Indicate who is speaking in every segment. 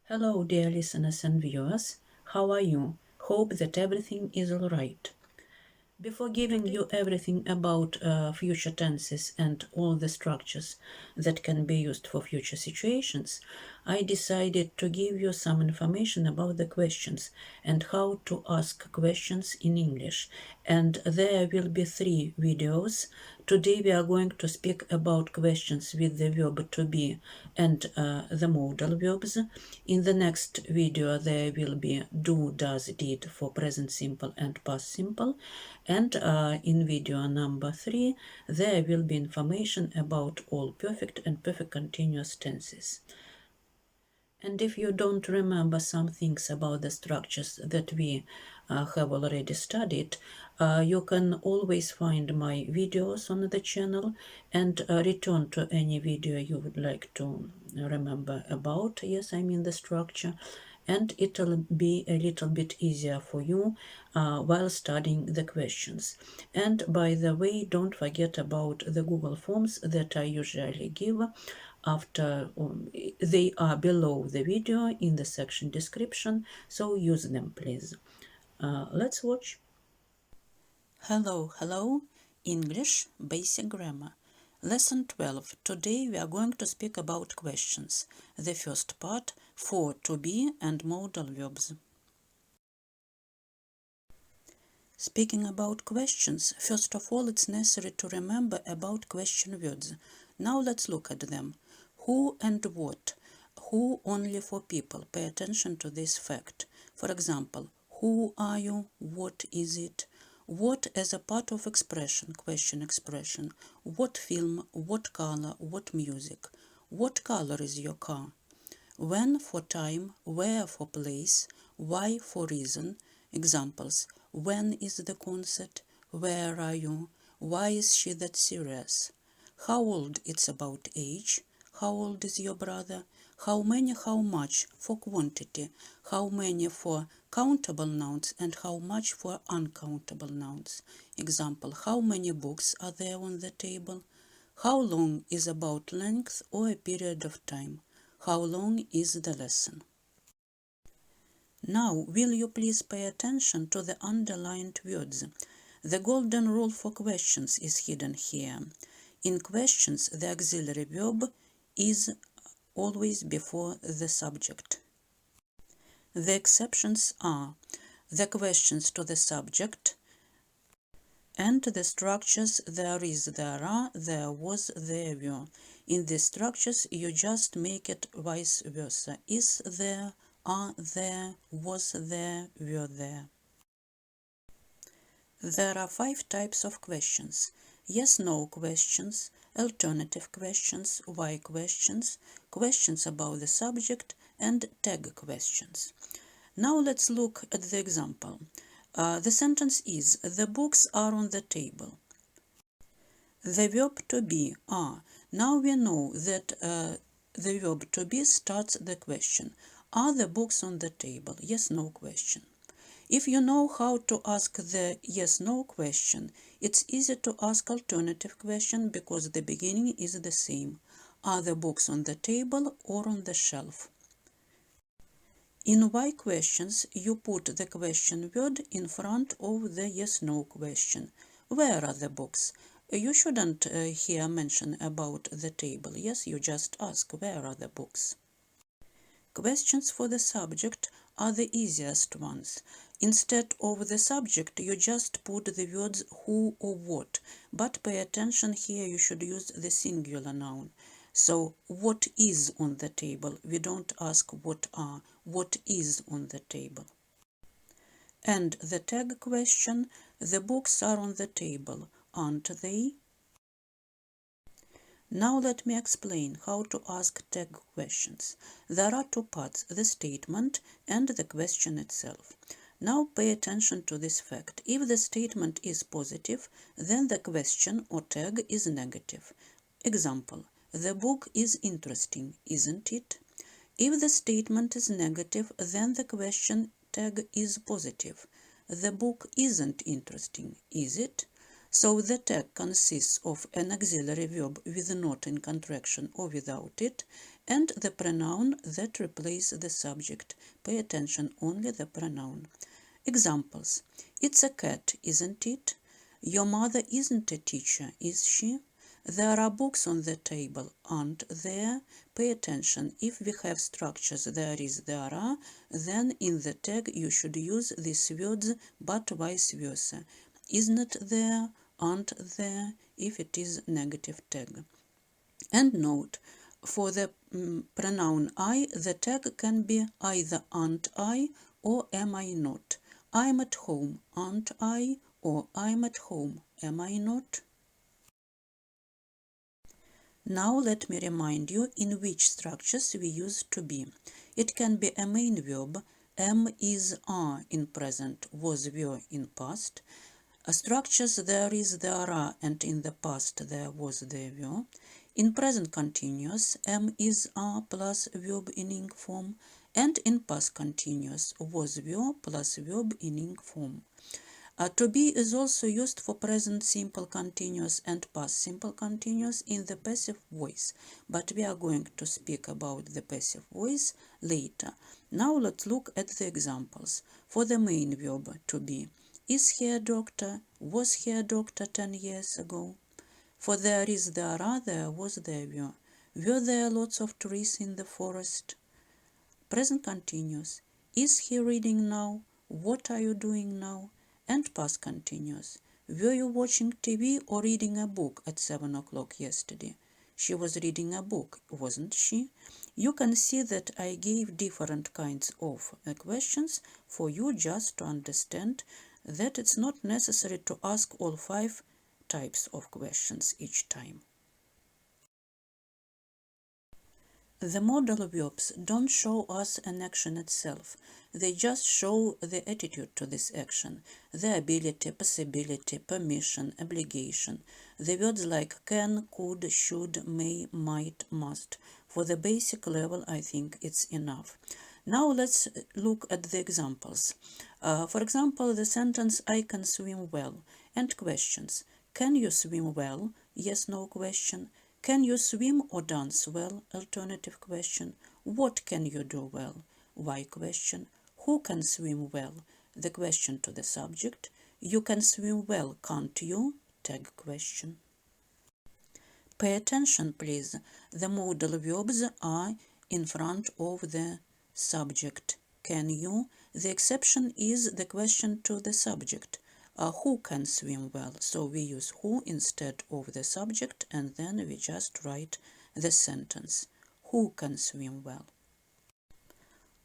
Speaker 1: Hello, dear listeners and viewers. How are you? Hope that everything is all right. Before giving you everything about future tenses and all the structures that can be used for future situations, I decided to give you some information about the questions and how to ask questions in English. And there will be 3 videos. Today we are going to speak about questions with the verb to be and the modal verbs. In the next video there will be do, does, did for present simple and past simple. And in video number 3, there will be information about all perfect and perfect continuous tenses. And if you don't remember some things about the structures that we have already studied, you can always find my videos on the channel and return to any video you would like to remember about. Yes, I mean the structure. And it'll be a little bit easier for you while studying the questions. And by the way, don't forget about the Google Forms that I usually give after they are below the video in the section description, so use them please. Let's watch. Hello, English Basic Grammar. Lesson 12. Today we are going to speak about questions. The first part, for, to be and modal verbs. Speaking about questions, first of all it's necessary to remember about question words. Now let's look at them. Who and what? Who only for people. Pay attention to this fact. For example, who are you? What is it? What as a part of expression, question expression. What film? What color? What music? What color is your car? When for time, where for place, why for reason. Examples. When is the concert? Where are you? Why is she that serious? How old? It's about age. How old is your brother? How many, how much for quantity. How many for countable nouns and how much for uncountable nouns. Example, how many books are there on the table? How long is about length or a period of time. How long is the lesson? Now, will you please pay attention to the underlined words? The golden rule for questions is hidden here. In questions, the auxiliary verb is always before the subject. The exceptions are the questions to the subject and the structures there is, there are, there was, there were. In these structures, you just make it vice versa. Is there, are there, was there, were there. There are 5 types of questions. Yes-no questions, alternative questions, why questions, questions about the subject, and tag questions. Now let's look at the example. The sentence is, the books are on the table. The verb to be, are. Now we know that the verb to be starts the question. Are the books on the table? Yes-no question. If you know how to ask the yes-no question, it's easy to ask alternative question because the beginning is the same. Are the books on the table or on the shelf? In why questions, you put the question word in front of the yes-no question. Where are the books? You shouldn't here mention about the table. Yes, you just ask, where are the books? Questions for the subject are the easiest ones. Instead of the subject, you just put the words who or what. But pay attention here, you should use the singular noun. So, what is on the table? We don't ask what are. What is on the table? And the tag question, the books are on the table, aren't they? Now let me explain how to ask tag questions. There are 2 parts, the statement and the question itself. Now pay attention to this fact. If the statement is positive, then the question or tag is negative. Example, the book is interesting, isn't it? If the statement is negative, then the question tag is positive. The book isn't interesting, is it? So the tag consists of an auxiliary verb with not in contraction or without it, and the pronoun that replaces the subject. Pay attention, only the pronoun. Examples. It's a cat, isn't it? Your mother isn't a teacher, is she? There are books on the table, aren't there? Pay attention. If we have structures there is, there are, then in the tag you should use these words, but vice versa. Isn't there, aren't there, if it is negative tag. And note, for the pronoun I, the tag can be either aren't I or am I not. I'm at home, aren't I? Or I'm at home, am I not? Now let me remind you in which structures we use to be. It can be a main verb, am, is, are in present, was, were in past. Structures there is, there are, and in the past there was, there were. In present continuous, am, is, are plus verb in ing form, and in past continuous, was, were plus verb in ing form. To be is also used for present simple continuous and past simple continuous in the passive voice, but we are going to speak about the passive voice later. Now let's look at the examples. For the main verb to be, is he a doctor? Was he a doctor 10 years ago? For there is, there are, there was, there were. Were there lots of trees in the forest? Present continuous. Is he reading now? What are you doing now? And past continuous. Were you watching TV or reading a book at 7 o'clock yesterday? She was reading a book, wasn't she? You can see that I gave different kinds of questions for you just to understand that it's not necessary to ask all 5 types of questions each time. The modal verbs don't show us an action itself. They just show the attitude to this action, the ability, possibility, permission, obligation. The words like can, could, should, may, might, must. For the basic level, I think it's enough. Now let's look at the examples. For example, the sentence I can swim well, and questions. Can you swim well? Yes, no question. Can you swim or dance well? Alternative question. What can you do well? Why question. Who can swim well? The question to the subject. You can swim well, can't you? Tag question. Pay attention, please. The modal verbs are in front of the subject. Can you? The exception is the question to the subject. Who can swim well? So we use who instead of the subject, and then we just write the sentence. Who can swim well?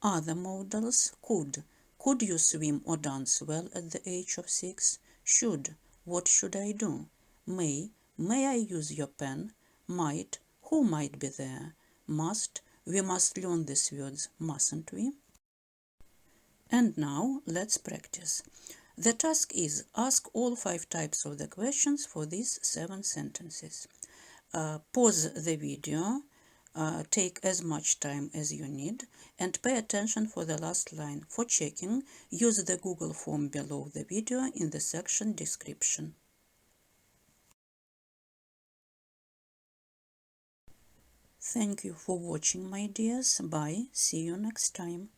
Speaker 1: Other modals. Could. Could you swim or dance well at the age of 6? Should. What should I do? May. May I use your pen? Might. Who might be there? Must. We must learn these words, mustn't we? And now let's practice. The task is ask all 5 types of the questions for these 7 sentences. Pause the video, take as much time as you need, and pay attention for the last line. For checking, use the Google form below the video in the section description. Thank you for watching, my dears. Bye. See you next time.